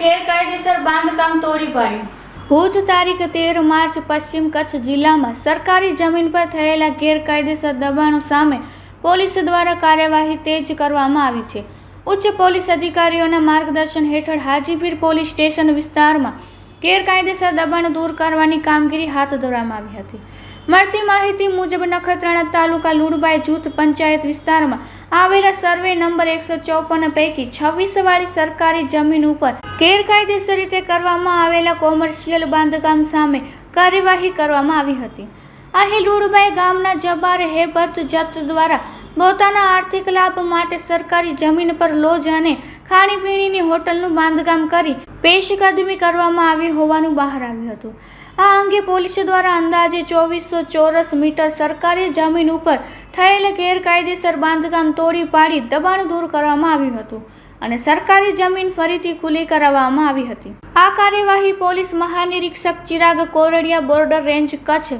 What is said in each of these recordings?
ગેરકાયદેસર બાંધકામ તોડી પાડ્યું. ભુજ તારીખ 13 માર્ચ. પશ્ચિમ કચ્છ જિલ્લામાં સરકારી જમીન પર થયેલા ગેરકાયદેસર દબાણો સામે પોલીસ દ્વારા કાર્યવાહી તેજ કરવામાં આવી છે. ઉચ્ચ પોલીસ અધિકારીઓના માર્ગદર્શન હેઠળ હાજીપીર પોલીસ સ્ટેશન વિસ્તારમાં ગેરકાયદેસર દબાણ દૂર કરવાની કામગીરી હાથ ધરવામાં આવી હતી. મળતી માહિતી મુજબ નખત્રાણા તાલુકા લુણબાઈ જૂથ પંચાયત વિસ્તારમાં આવેલા સર્વે નંબર 154 પૈકી 26 વાળી સરકારી જમીન ઉપર ગેરકાયદેસર રીતે કરવામાં આવેલા કોમર્શિયલ બાંધકામ સામે કાર્યવાહી કરવામાં આવી હતી. અહીં લુણબાઈ ગામના જબ્બાર હેબત જત દ્વારા પોતાના આર્થિક લાભ માટે સરકારી જમીન પર લોજ અને ખાણીપીણીની હોટલનું બાંધકામ કરી પેશકદમી કરવામાં આવી હોવાનું બહાર આવ્યું હતું. આ અંગે પોલીસ દ્વારા અંદાજે 2400 ચોરસ મીટર સરકારી જમીન ઉપર થયેલ ગેરકાયદેસર બાંધકામ તોડી પાડી દબાણ દૂર કરવામાં આવ્યું હતું અને સરકારી જમીન ફરીથી ખુલ્લી કરાવવામાં આવી હતી. આ કાર્યવાહી પોલીસ મહાનિરીક્ષક Chirag Kordiya, border range Kutch,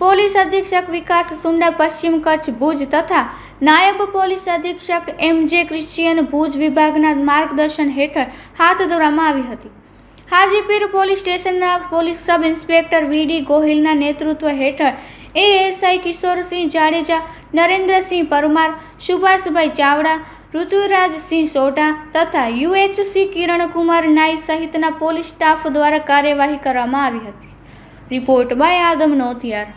police અધિક્ષક વિકાસ સુંડા, પશ્ચિમ કચ્છ ભુજ તથા નાયબ પોલીસ અધિક્ષક MJ ક્રિશ્ચિયન ભુજ વિભાગના માર્ગદર્શન હેઠળ હાથ ધરવામાં આવી હતી. હાજીપીર પોલીસ સ્ટેશનના પોલીસ સબ ઇન્સ્પેક્ટર VD ગોહિલના નેતૃત્વ હેઠળ ASI કિશોરસિંહ જાડેજા, નરેન્દ્રસિંહ પરમાર, સુભાષભાઈ ચાવડા, ઋતુરાજસિંહ સોઢા તથા UHC કિરણકુમાર નાઈ સહિતના પોલીસ સ્ટાફ દ્વારા કાર્યવાહી કરવામાં આવી હતી. Report by Adam Notiyar.